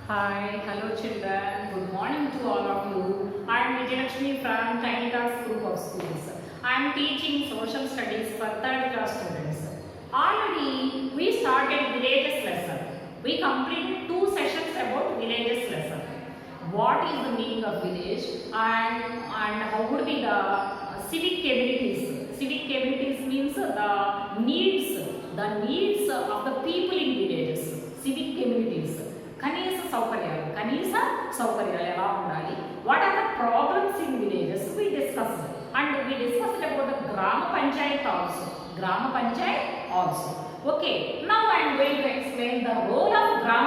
Hi, hello children. Good morning to all of you. I am Vijayalakshmi from Tiny Talks Group of Schools. I am teaching social studies for third class students. Already we started villages lesson. We completed two sessions about villages lesson. What is the meaning of village and how would be the civic abilities? Civic abilities means the needs of the people in villages. Civic communities. కనీస సౌకర్యాలు ఎలా ఉండాలి, what are the problems in villages we discussed and we discussed about the gram panchayat also. Okay, now I am going to explain the role of gram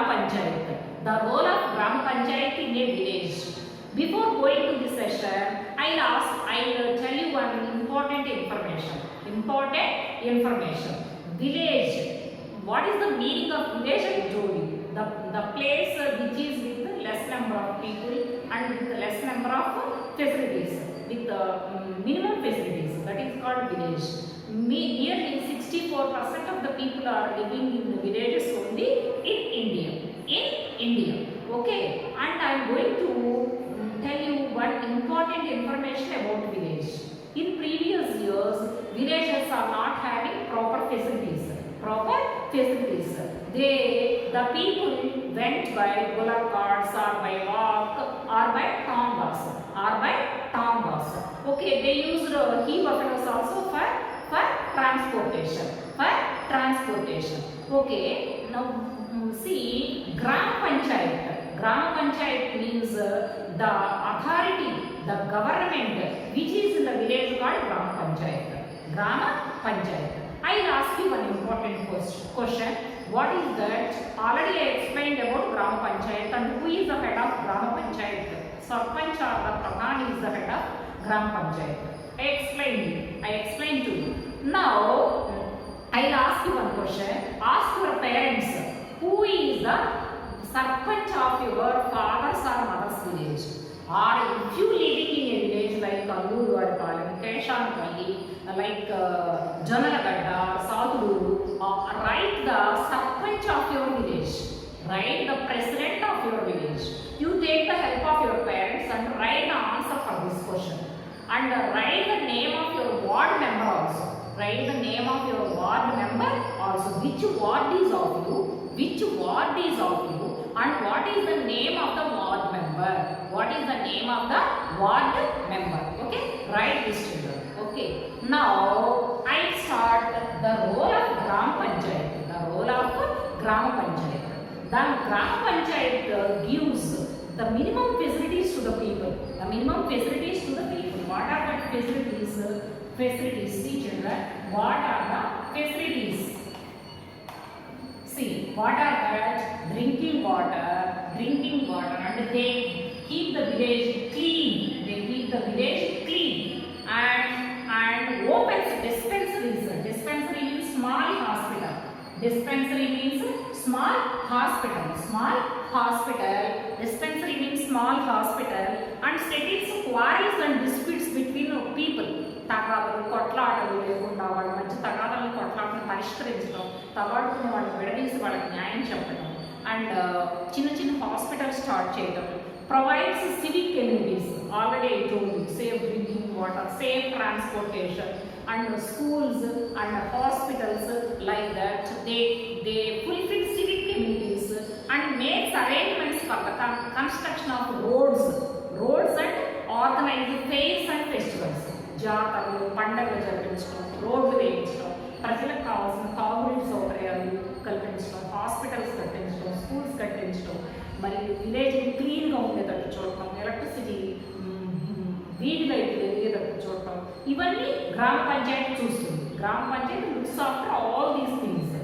panchayat in a village. Before going to this session, I'll tell you one important information. Village. What is the meaning of village? I told you. The place which is with less number of people and with less number of facilities, with minimum facilities. That is called village. Nearly 64% of the people are living in the villages only in India. Okay, and I am going to tell you one important information about village. In previous years, villages are not having proper facilities. The people went by bullock carts or by walk or by tongas. Okay, they used he buffaloes also for transportation. Okay, now see, Gram Panchayat means the authority, the government which is in the village called Gram Panchayat. I'll ask you one important question. What is that? Already I explained about Gram Panchayat and who is the head of Gram Panchayat. Sarpanch or the Pradhan is the head of Gram Panchayat. I explained to you. Now, I'll ask you one question. Ask your parents, who is the Sarpanch of your father's or mother's village? Or if you living in a village like Kalluru or Palam, Keshanapalli, like Janalagadda, Sadhuru, write the Sarpanch of your village. Write the president of your village. You take the help of your parents and write the answer for this question. And write the name of your ward member also. Which ward is of you, and what is the name of the ward member. Okay, write this children. Okay, now I start the role of Gram Panchayat. The Gram Panchayat gives the minimum facilities to the people. What are the facilities? See children, what are the facilities? See, what are that? Drinking water, and they keep the village clean. And opens dispensaries. Dispensary means small hospital. Dispensary means small hospital. And settles quarrels and disputes between people. తగాదాలు కొట్లాటలు లేకుండా వాళ్ళ మధ్య తగాదాలను కొట్లాటను పరిష్కరించడం, తగాడుకున్న వాళ్ళని విడదీసి వాళ్ళకి న్యాయం చెప్పడం, అండ్ చిన్న హాస్పిటల్ స్టార్ట్ చేయడం. Provides civic amenities. Already I told you, safe drinking water, safe transportation, and schools and hospitals like that. They fulfill civic amenities and makes arrangements for the construction of roads and organize fairs and festivals. జాతరలు, పండుగలు జరిపించడం, రోడ్లు వేయించడం, ప్రజలకు కావాల్సిన తాగునీటి సౌకర్యాలు కల్పించడం, హాస్పిటల్స్ కట్టించడం, స్కూల్స్ కట్టించడం, మరి విలేజ్ని క్లీన్గా ఉండేటట్టు చూడటం, ఎలక్ట్రిసిటీ, వీధి లైట్లు వెలిగేటట్టు చూడటం, ఇవన్నీ గ్రామ పంచాయతీ చూస్తుంది. Gram panchayat looks after all these things.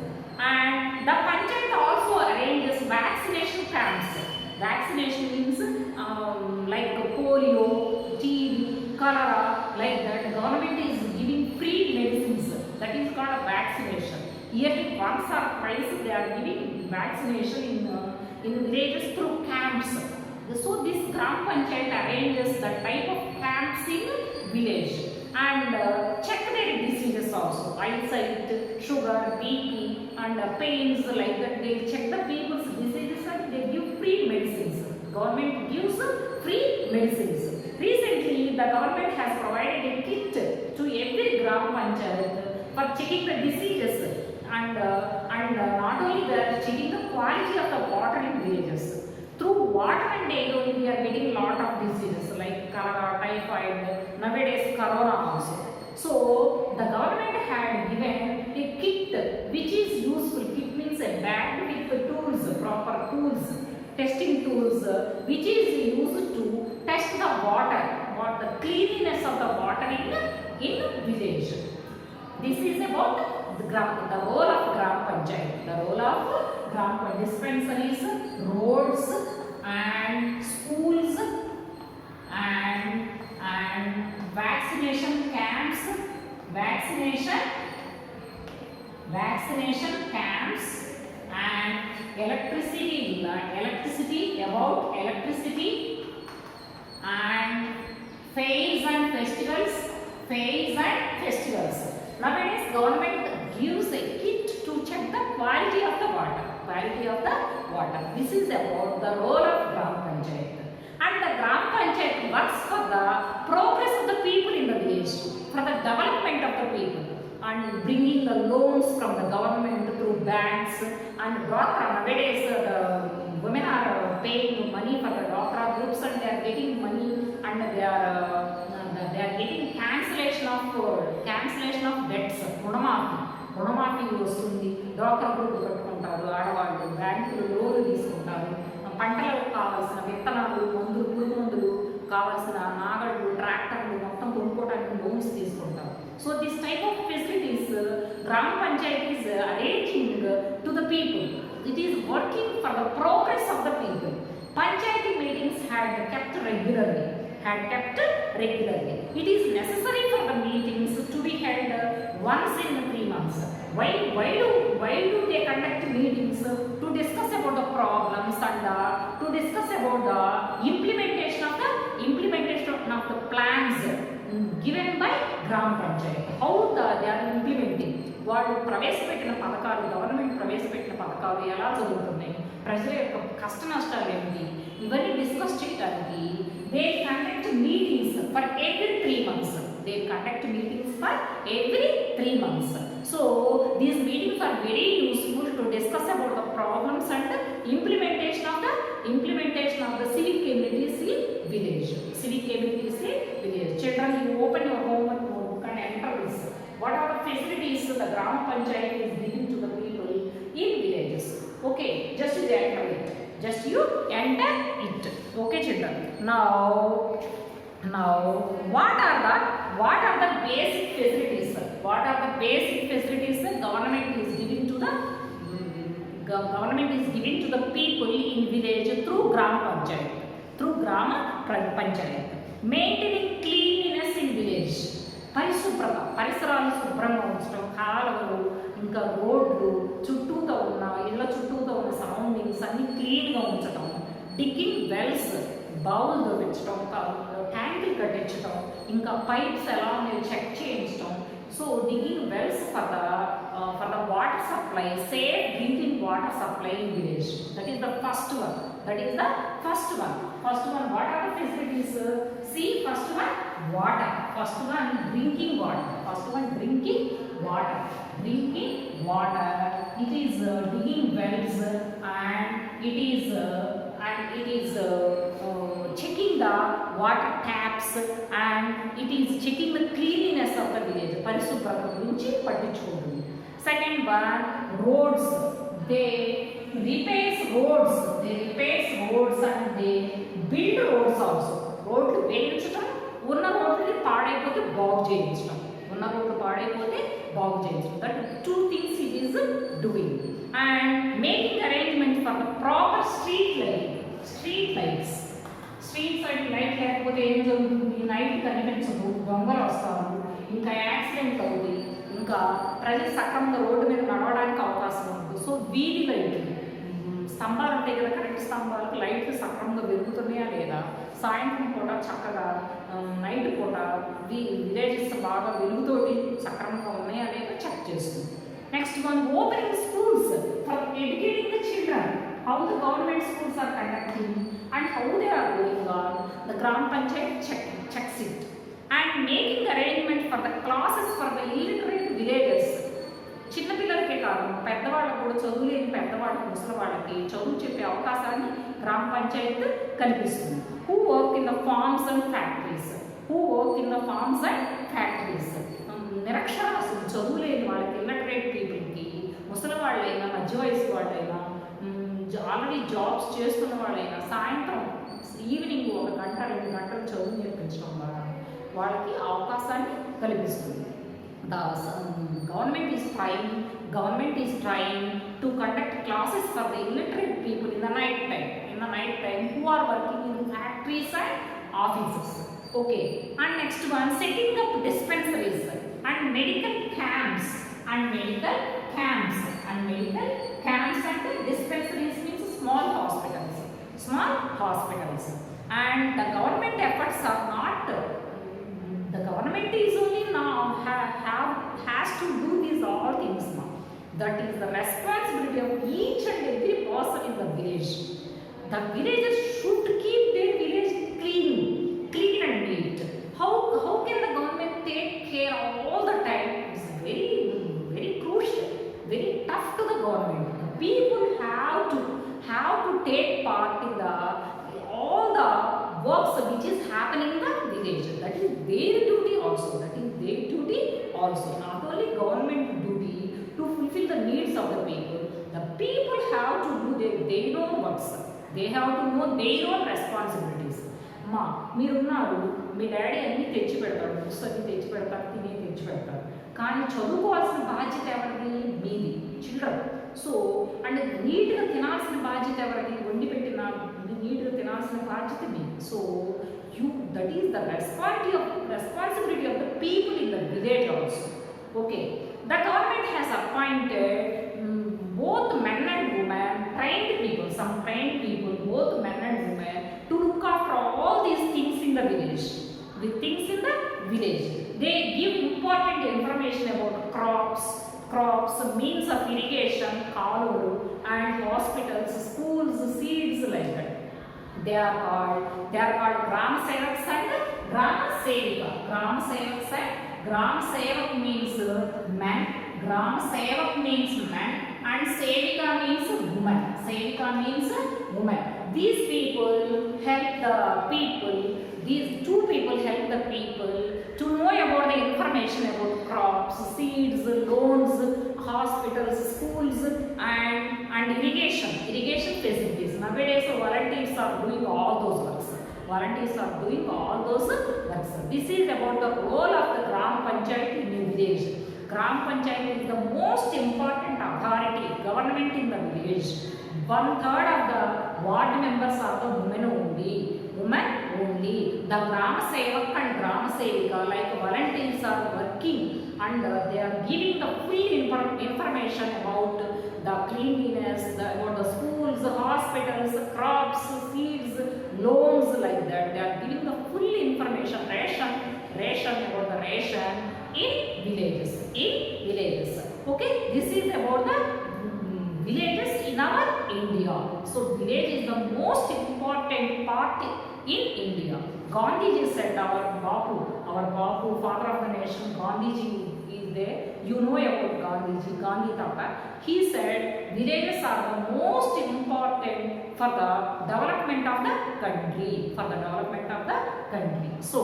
And the panchayat also arranges vaccination camps. Vaccination means like polio, TB, cholera, like that. Government is giving free medicines. That is called a vaccination. Yearly once or twice they are giving vaccination in villages through camps. So this Gram Panchayat arranges the type of camps in village. and check their diseases also, eyesight, sugar, BP, and pains like that. They check the people's diseases and they give free medicines. Government gives free medicines. Recently, the government has provided a kit to every Gram Panchayat for checking the diseases and not only that, checking the quality of the water in villages. Through water and air only we are getting lot of diseases like cholera, typhoid, nowadays corona also. So the government had given a kit which is useful. Kit means a bag with the tools, proper tools, testing tools, which is used to test the water, or the cleanliness of the water in village. This is about the role of Gram Panchayat. The role of Gram Panchayat: dispensaries, roads, and schools, and vaccination camps, vaccination camps, and electricity, and fairs and festivals. Nowadays, government gives a kit to check the quality of the water. This is about the role of Gram Panchayat. And the Gram Panchayat works for the progress of the people in the village, for the development of the people, and bringing the loans from the government through banks and Dwakra. Nowadays, the women are paying money for the Dwakra groups and they are getting money, and they are getting cancellation of debts. రుణమాఫీ వస్తుంది. డ్వాక్రా group కట్టుకుంటారు ఆడవాళ్ళు, బ్యాంకులు లోన్లు తీసుకుంటారు, పంటలకు కావాల్సిన విత్తనాలు, మందులు, పురుగు మందులు కావాల్సిన నాగళ్ళు, ట్రాక్టర్లు మొత్తం కొనుక్కోవడానికి లోన్స్ తీసుకుంటారు. So this type of facilities gram panchayati is arranging to the people. It is working for the progress of the people. Panchayati meetings had kept regularly. It is necessary for the meetings to be held once in 3 months. Why do they conduct meetings? To discuss about the problems and to discuss about the implementation of the plans given by Gram Panchayat. How they are implementing. వాళ్ళు ప్రవేశపెట్టిన పథకాలు, government ప్రవేశపెట్టిన పథకాలు ఎలా జరుగుతున్నాయి, ప్రజల యొక్క కష్ట నష్టాలు ఏమిటి, ఇవన్నీ డిస్కస్ చేయడానికి they conduct meetings for every 3 months. So these meetings are very useful to discuss about the problems and the implementation of the civic communities in village. Children, you open your homework notebook and enter this. What are the facilities the Gram Panchayat is giving to the people in villages? Okay, just you enter it. Okay, children. Now, what are the basic facilities? What are the basic facilities the government is giving to the people in village through Gram Panchayat? Maintaining cleanliness in village. పరిశుభ్రత, పరిసరాలు శుభ్రంగా ఉంచడం, కాలువలు, ఇంకా రోడ్లు, ఇళ్ళ చుట్టూతో ఉన్న సరౌండింగ్స్ అన్ని క్లీన్గా ఉంచడం, డిగ్గింగ్ వెల్స్, బౌల్ దొరించడం, ట్యాంకులు కట్టించడం, ఇంకా పైప్స్ ఎలా ఉన్నాయో చెక్ చేయించడం. So digging wells for the water supply, safe drinking water supply in village. That is the first one. What are the facilities? See, first one, water. First one, drinking water. It is digging wells and it is checking the water taps and it is checking the cleanliness of the village. పరిశుభ్రత గురించి పట్టించుకుంటుంది. Second one, roads. They repairs roads and they build roads also. రోడ్లు వేయించడం, ఉన్న రోడ్లు పాడైపోతే బాగు చేయించడం. That 2 things it is doing. And making arrangement for the proper street lights. Street side light లేకపోతే ఏం జరుగుతుంది? నైట్ కనిపించదు, దొంగలు వస్తారు, ఇంకా యాక్సిడెంట్ అవుతుంది, ఇంకా ప్రజలు సక్రమంగా రోడ్డు మీద నడవడానికి అవకాశం ఉంటుంది. సో వీధి లైట్లు, స్తంభాలు ఉంటాయి కదా, కరెంట్ స్తంభాలకు లైట్లు సక్రమంగా వెలుగుతున్నాయా లేదా, సాయంత్రం పూట చక్కగా నైట్ పూట విలేజెస్ బాగా వెలుగుతోటి సక్రమంగా ఉన్నాయా లేదో చెక్ చేస్తుంది. Next one, opening schools for educating the children. How the government schools are conducting and how they are going on. The Gram Panchayat checks it. And making arrangement for the classes for the illiterate villages. చిన్న పిల్లలకే కాదు పెద్దవాళ్ళకు కూడా, చదువులేని పెద్దవాళ్ళకి ముసలివాళ్ళకి చదువు చెప్పే అవకాశాన్ని గ్రామ పంచాయత్ కల్పిస్తుంది. Who work in the farms and factories. నిరక్షరాస్యులు చదువులేని వాళ్ళకి, ఇల్లటరేట్ పీపుల్కి, ముసలి వాళ్ళైనా మధ్య వయసు వాళ్ళైనా ఆల్రెడీ జాబ్స్ చేస్తున్న వాళ్ళైనా సాయంత్రం ఈవినింగ్ 1 గంట 2 గంటలు చదువు నేర్పించడం ద్వారా వాళ్ళకి అవకాశాన్ని కల్పిస్తుంది. The government is trying to conduct classes for the illiterate people in the night time who are working in factories and offices. Okay, and next one, setting up dispensaries and medical camps and dispensaries means small hospitals. And the government efforts are not, the government is only now has to do these all things now. That is the responsibility of each and every person in the village. The villagers should keep their village clean and neat. How can the government take care all the time? It's very crucial, very tough to the government. The people have to take part in all the works which is happening in the village. That is their duty also. Not only government duty to fulfill the needs of the people have to do their own works. They have to know their own responsibilities. మా మీరున్నారు, మీ daddy అన్నీ తెచ్చి పెడతాడు, పుస్తకం తెచ్చి పెడతాడు, తిని తెచ్చి పెడతాడు, కానీ చదువుకోవాల్సిన బాధ్యత ఎవరిది? మీది, చిల్డ్రన్. సో అండ్ నీట్గా తినాల్సిన బాధ్యత ఎవరిది? వండి పెట్టిన నీట్గా తినాల్సిన బాధ్యత మీది. So that is the responsibility of the people in the village also. Okay, the government has appointed both men and women, trained people, both men and women, to look after all these things in the village. They give important information about crops, means of irrigation, kaluru, and hospitals, schools, seeds, like that. They are called Gram Sevaks and Gram Sevika. Gram Sevak means man, and Sevika means woman. These people help the people, these two people help the people to know about the information about crops, seeds, loans, hospitals, schools, and irrigation facilities. Nowadays volunteers are doing all those works. This is about the role of the Gram Panchayat in the village. Gram Panchayat is the most important authority, government in the village. 1/3 of the ward members are the women only. The Gram Sevak and Gram Sevika, like volunteers, are working and they are giving the full information about the cleanliness, about the schools, hospitals, crops, seeds, loans, like that. They are giving the full information, ration about the ration in villages. Okay, this is about the villages in our India. So village is the most important part in India. Gandhiji said, our Bapu, father of the nation, Gandhiji is there. You know about Gandhi Tata. He said villages are the most important for the development of the country. So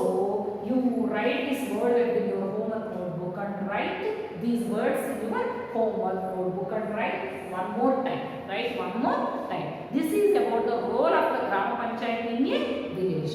you write this word in your homework notebook and write these words in your homework notebook and write one more time. This is about the role of the Gram Panchayat in a village.